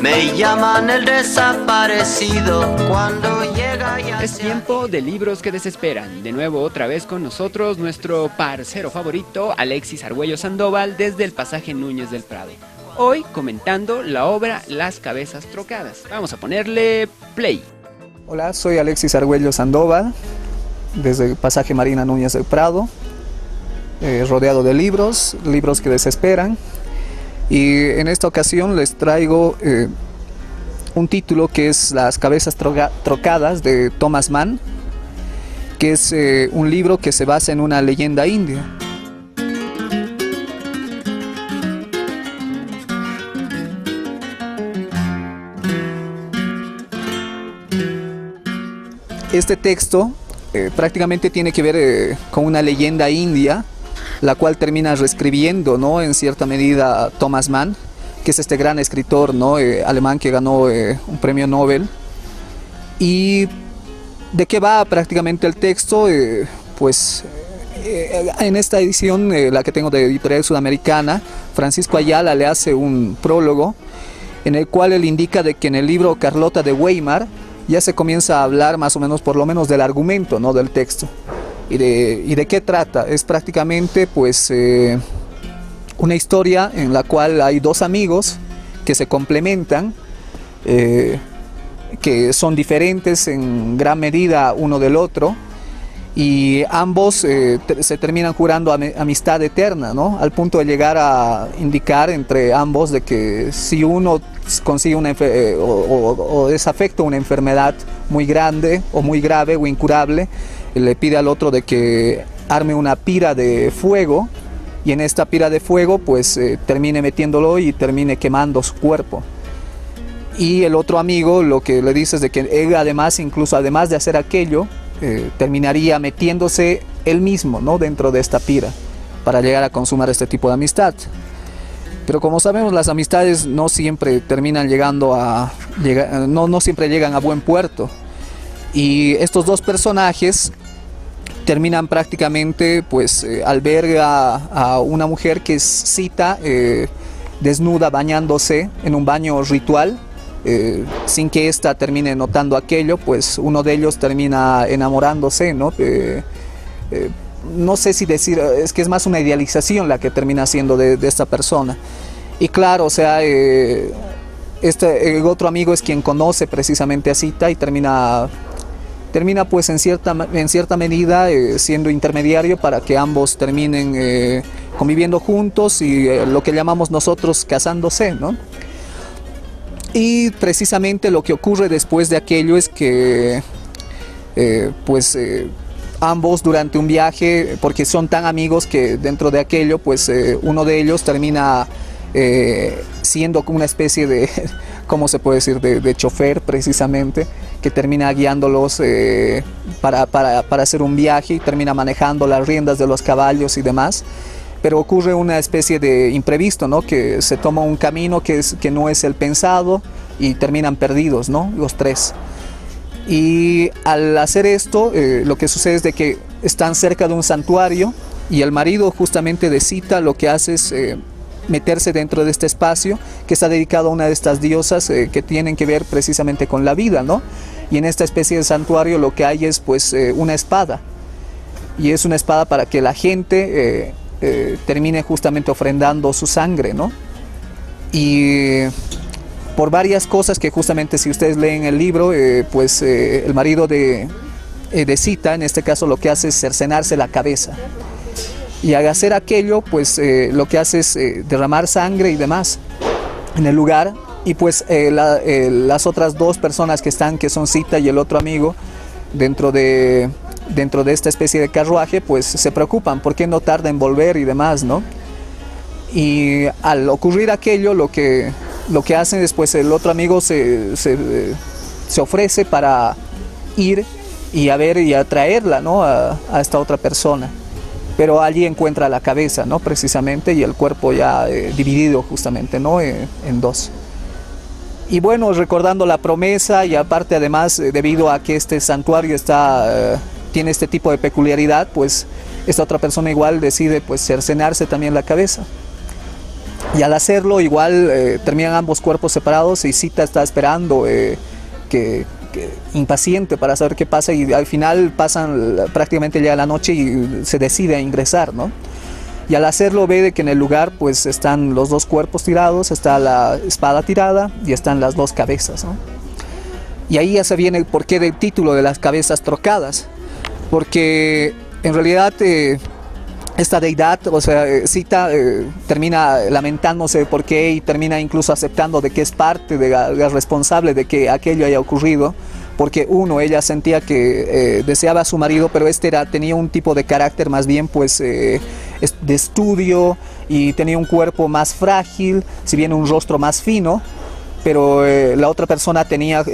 Me llaman el desaparecido cuando llega ya. Es tiempo de libros que desesperan. De nuevo, otra vez con nosotros, nuestro parcero favorito, Alexis Argüello Sandoval, desde el pasaje Núñez del Prado. Hoy comentando la obra Las Cabezas Trocadas. Vamos a ponerle play. Hola, soy Alexis Argüello Sandoval, desde el pasaje Marina Núñez del Prado, rodeado de libros que desesperan. Y en esta ocasión les traigo un título que es Las Cabezas Trocadas de Thomas Mann, que es un libro que se basa en una leyenda india. Este texto prácticamente tiene que ver con una leyenda india, la cual termina reescribiendo, ¿no?, en cierta medida Thomas Mann, que es este gran escritor, ¿no?, alemán que ganó un premio Nobel. ¿Y de qué va prácticamente el texto? En esta edición, la que tengo de Editorial Sudamericana, Francisco Ayala le hace un prólogo en el cual él indica de que en el libro Carlota de Weimar ya se comienza a hablar más o menos, por lo menos, del argumento, ¿no?, del texto. ¿Y de qué trata? Es prácticamente una historia en la cual hay dos amigos que se complementan, que son diferentes en gran medida uno del otro, y ambos se terminan jurando amistad eterna, ¿no?, al punto de llegar a indicar entre ambos de que si uno consigue o es afecto a una enfermedad muy grande o muy grave o incurable, le pide al otro de que arme una pira de fuego, y en esta pira de fuego pues termine metiéndolo y termine quemando su cuerpo. Y el otro amigo lo que le dice es de que él además de hacer aquello, terminaría metiéndose él mismo, ¿no?, dentro de esta pira para llegar a consumar este tipo de amistad. Pero como sabemos, las amistades no siempre terminan no siempre llegan a buen puerto. Y estos dos personajes terminan prácticamente al ver a una mujer que es Sita desnuda bañándose en un baño ritual, sin que ésta termine notando aquello, pues uno de ellos termina enamorándose, ¿no? No sé si decir, es que es más una idealización la que termina siendo de esta persona. Y claro, o sea, el otro amigo es quien conoce precisamente a Sita y termina pues en cierta medida siendo intermediario para que ambos terminen conviviendo juntos y lo que llamamos nosotros casándose, ¿no? Y precisamente lo que ocurre después de aquello es que ambos durante un viaje, porque son tan amigos que dentro de aquello uno de ellos termina siendo como una especie de, ¿cómo se puede decir?, de chofer precisamente, que termina guiándolos para hacer un viaje y termina manejando las riendas de los caballos y demás. Pero ocurre una especie de imprevisto, ¿no?, que se toma un camino que no es el pensado y terminan perdidos, ¿no?, los tres. Y al hacer esto, lo que sucede es de que están cerca de un santuario y el marido justamente de Sita lo que hace es meterse dentro de este espacio que está dedicado a una de estas diosas que tienen que ver precisamente con la vida, ¿no? Y en esta especie de santuario lo que hay es una espada, y es una espada para que la gente termine justamente ofrendando su sangre, ¿no? Y por varias cosas que justamente si ustedes leen el libro, el marido de Sita en este caso lo que hace es cercenarse la cabeza. Y al hacer aquello, lo que hace es derramar sangre y demás en el lugar. Y las otras dos personas que son Sita y el otro amigo, dentro de esta especie de carruaje, se preocupan, ¿por qué no tarda en volver y demás, ¿no? Y al ocurrir aquello, lo que hacen después, el otro amigo se ofrece para ir y a traerla, ¿no?, a esta otra persona. Pero allí encuentra la cabeza, ¿no?, precisamente, y el cuerpo ya dividido justamente, ¿no?, en dos. Y bueno, recordando la promesa, y aparte además debido a que este santuario tiene este tipo de peculiaridad, esta otra persona igual decide cercenarse también la cabeza. Y al hacerlo igual terminan ambos cuerpos separados y Sita está esperando impaciente para saber qué pasa, y al final pasan prácticamente ya la noche y se decide a ingresar, ¿no? Y al hacerlo ve de que en el lugar pues están los dos cuerpos tirados, está la espada tirada y están las dos cabezas, ¿no? Y ahí ya se viene el porqué del título de las cabezas trocadas, porque en realidad esta deidad, o sea, Sita termina lamentándose por qué y termina incluso aceptando de que es parte de la responsable de que aquello haya ocurrido, porque ella sentía que deseaba a su marido, pero tenía un tipo de carácter más bien pues de estudio, y tenía un cuerpo más frágil, si bien un rostro más fino, pero la otra persona tenía,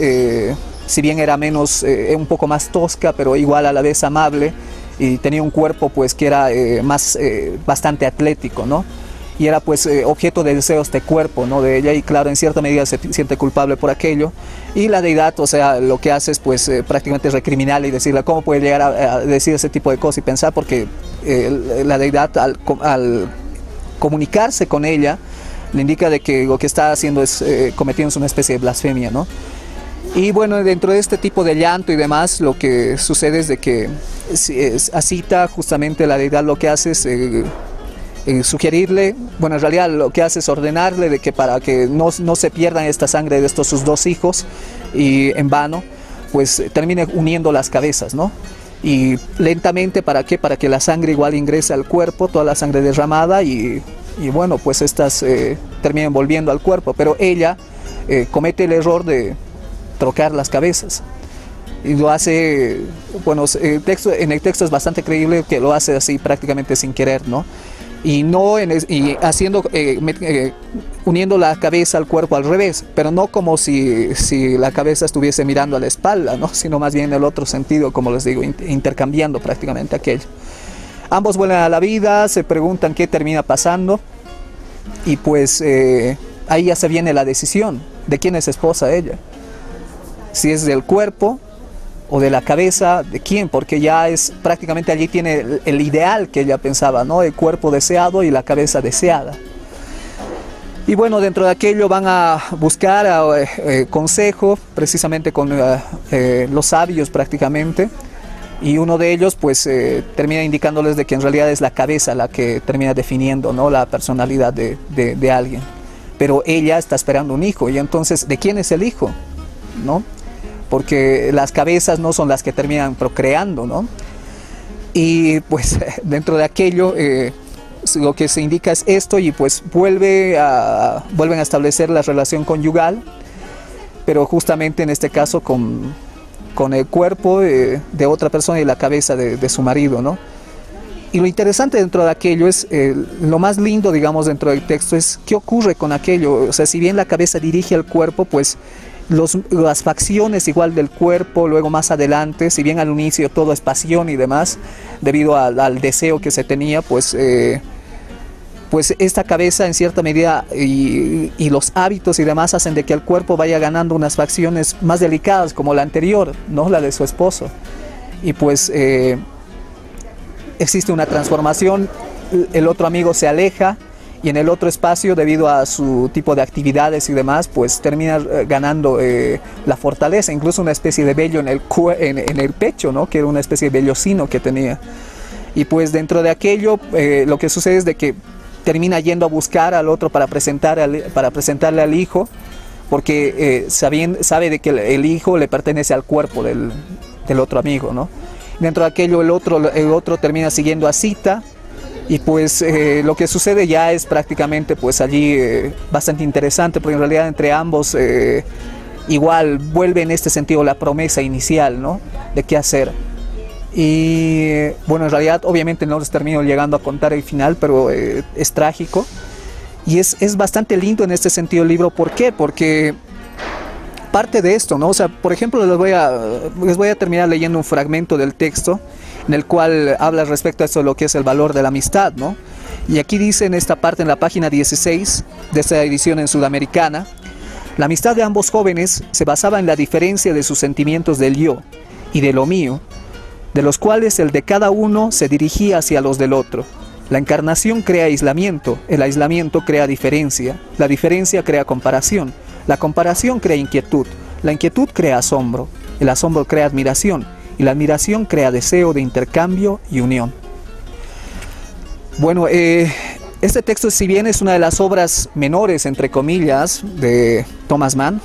si bien era menos, un poco más tosca, pero igual a la vez amable, y tenía un cuerpo pues que era bastante atlético, ¿no? Y era pues objeto de deseo este cuerpo, ¿no? De ella, y claro, en cierta medida se siente culpable por aquello, y la deidad, o sea, lo que hace es pues prácticamente recriminarle y decirle cómo puede llegar a decir ese tipo de cosas, y pensar porque la deidad al comunicarse con ella le indica de que lo que está haciendo es cometiendo una especie de blasfemia, ¿no? Y bueno, dentro de este tipo de llanto y demás, lo que sucede es de que a Sita justamente la deidad lo que hace es sugerirle, bueno, en realidad lo que hace es ordenarle de que para que no se pierdan esta sangre de estos sus dos hijos y en vano, pues termine uniendo las cabezas, ¿no? Y lentamente, ¿para qué? Para que la sangre igual ingrese al cuerpo, toda la sangre derramada, y bueno, pues estas terminen volviendo al cuerpo, pero ella comete el error de trocar las cabezas. Y lo hace, bueno, en el texto es bastante creíble que lo hace así prácticamente sin querer, ¿no? Y haciendo, uniendo la cabeza al cuerpo al revés, pero no como si la cabeza estuviese mirando a la espalda, ¿no? Sino más bien en el otro sentido, como les digo, intercambiando prácticamente aquello. Ambos vuelven a la vida, se preguntan qué termina pasando, y pues ahí ya se viene la decisión de quién es esposa ella. Si es del cuerpo o de la cabeza, de quién, porque ya es prácticamente allí tiene el ideal que ella pensaba, ¿no? El cuerpo deseado y la cabeza deseada. Y bueno, dentro de aquello van a buscar consejo precisamente con los sabios prácticamente, y uno de ellos pues termina indicándoles de que en realidad es la cabeza la que termina definiendo, ¿no? La personalidad de alguien. Pero ella está esperando un hijo, y entonces, ¿de quién es el hijo? ¿No? Porque las cabezas no son las que terminan procreando, ¿no? Y pues dentro de aquello lo que se indica es esto, y pues vuelven a establecer la relación conyugal, pero justamente en este caso con el cuerpo de otra persona y la cabeza de su marido, ¿no? Y lo interesante dentro de aquello es, lo más lindo, digamos, dentro del texto es qué ocurre con aquello. O sea, si bien la cabeza dirige al cuerpo, pues las facciones igual del cuerpo, luego más adelante, si bien al inicio todo es pasión y demás, debido al deseo que se tenía, pues esta cabeza en cierta medida y los hábitos y demás hacen de que el cuerpo vaya ganando unas facciones más delicadas, como la anterior, ¿no? La de su esposo. Y pues existe una transformación, el otro amigo se aleja, y en el otro espacio, debido a su tipo de actividades y demás, pues termina ganando la fortaleza, incluso una especie de vello en el pecho, ¿no? Que era una especie de vellocino que tenía. Y pues dentro de aquello, lo que sucede es de que termina yendo a buscar al otro para presentarle al hijo, porque sabe de que el hijo le pertenece al cuerpo del otro amigo, ¿no? Dentro de aquello, el otro termina siguiendo a Sita. Y pues lo que sucede ya es prácticamente pues allí bastante interesante, porque en realidad entre ambos igual vuelve en este sentido la promesa inicial, ¿no? De qué hacer. Y bueno, en realidad obviamente no les termino llegando a contar el final, pero es trágico. Y es bastante lindo en este sentido el libro. ¿Por qué? Porque parte de esto, ¿no? O sea, por ejemplo, les voy a terminar leyendo un fragmento del texto en el cual habla respecto a esto de lo que es el valor de la amistad, ¿no? Y aquí dice en esta parte, en la página 16 de esta edición en sudamericana: la amistad de ambos jóvenes se basaba en la diferencia de sus sentimientos del yo y de lo mío, de los cuales el de cada uno se dirigía hacia los del otro, La encarnación crea aislamiento, el aislamiento crea diferencia, la diferencia crea comparación, la comparación crea inquietud, la inquietud crea asombro, el asombro crea admiración y la admiración crea deseo de intercambio y unión. Bueno, este texto, si bien es una de las obras menores, entre comillas, de Thomas Mann,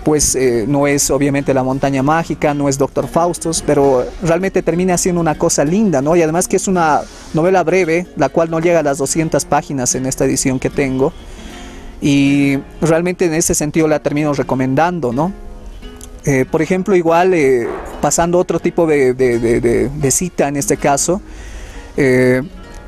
pues no es obviamente La montaña mágica, no es Doctor Faustus, pero realmente termina siendo una cosa linda, ¿no? Y además que es una novela breve, la cual no llega a las 200 páginas en esta edición que tengo, y realmente en ese sentido la termino recomendando, ¿no? Por ejemplo, igual, pasando otro tipo de cita en este caso,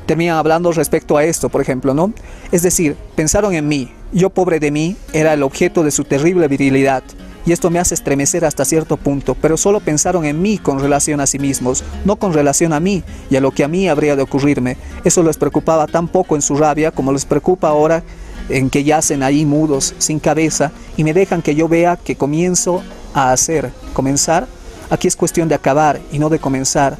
terminan hablando respecto a esto, por ejemplo, ¿no? Es decir, pensaron en mí, yo pobre de mí, era el objeto de su terrible virilidad, y esto me hace estremecer hasta cierto punto, pero solo pensaron en mí con relación a sí mismos, no con relación a mí y a lo que a mí habría de ocurrirme. Eso les preocupaba tan poco en su rabia como les preocupa ahora en que yacen ahí mudos, sin cabeza, y me dejan que yo vea que comienzo a hacer. Comenzar, aquí es cuestión de acabar y no de comenzar.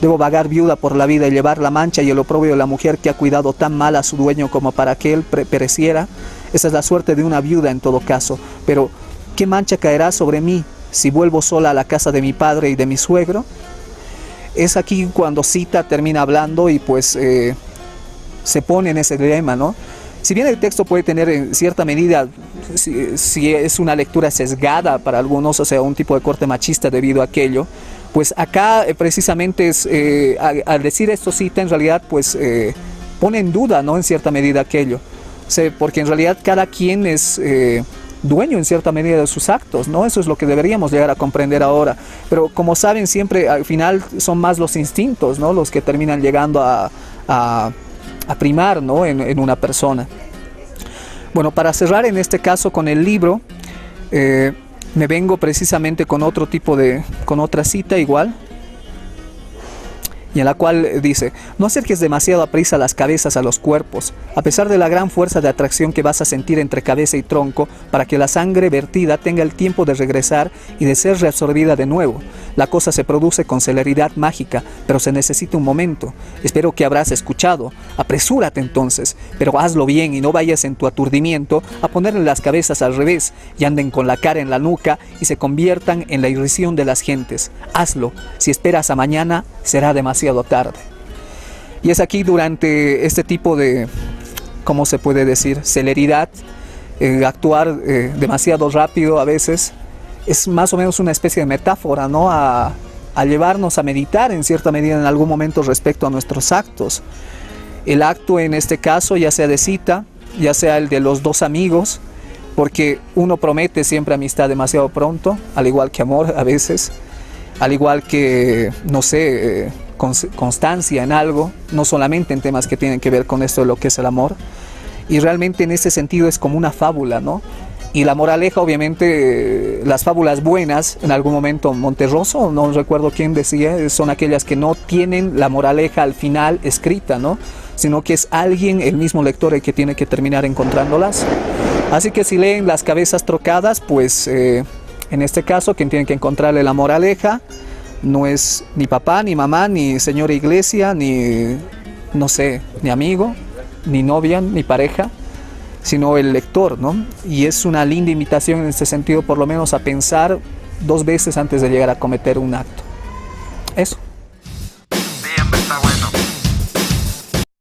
Debo vagar viuda por la vida y llevar la mancha y el oprobio de la mujer que ha cuidado tan mal a su dueño como para que él pereciera. Esa es la suerte de una viuda en todo caso. Pero, ¿qué mancha caerá sobre mí si vuelvo sola a la casa de mi padre y de mi suegro? Es aquí cuando Cita termina hablando y pues se pone en ese dilema, ¿no? Si bien el texto puede tener en cierta medida, si es una lectura sesgada para algunos, o sea, un tipo de corte machista debido a aquello, pues acá precisamente es, al decir esto Cita, en realidad pues pone en duda, ¿no? En cierta medida aquello, o sea, porque en realidad cada quien es dueño en cierta medida de sus actos, ¿no? Eso es lo que deberíamos llegar a comprender ahora, pero como saben siempre al final son más los instintos, ¿no? Los que terminan llegando a primar, ¿no? en una persona. Bueno, para cerrar en este caso con el libro, me vengo precisamente con otro tipo con otra cita igual, y en la cual dice: no acerques demasiado a prisa las cabezas a los cuerpos, a pesar de la gran fuerza de atracción que vas a sentir entre cabeza y tronco, para que la sangre vertida tenga el tiempo de regresar y de ser reabsorbida de nuevo. La cosa se produce con celeridad mágica, pero se necesita un momento. Espero que habrás escuchado. Apresúrate entonces, pero hazlo bien y no vayas en tu aturdimiento a ponerle las cabezas al revés y anden con la cara en la nuca y se conviertan en la irrisión de las gentes. Hazlo. Si esperas a mañana, será demasiado tarde. Y es aquí durante este tipo de, ¿cómo se puede decir?, celeridad, actuar demasiado rápido a veces, es más o menos una especie de metáfora, ¿no? A llevarnos a meditar en cierta medida en algún momento respecto a nuestros actos. El acto en este caso, ya sea de Cita, ya sea el de los dos amigos, porque uno promete siempre amistad demasiado pronto, al igual que amor a veces, al igual que, no sé, constancia en algo, no solamente en temas que tienen que ver con esto de lo que es el amor. Y realmente en ese sentido es como una fábula, ¿no? Y la moraleja, obviamente, las fábulas buenas, en algún momento Monterroso, no recuerdo quién decía, son aquellas que no tienen la moraleja al final escrita, ¿no? Sino que es alguien, el mismo lector, el que tiene que terminar encontrándolas. Así que si leen Las cabezas trocadas, pues en este caso quien tiene que encontrarle la moraleja no es ni papá, ni mamá, ni señora iglesia, ni, no sé, ni amigo, ni novia, ni pareja, sino el lector, ¿no? Y es una linda invitación en este sentido, por lo menos a pensar 2 veces antes de llegar a cometer un acto. Eso.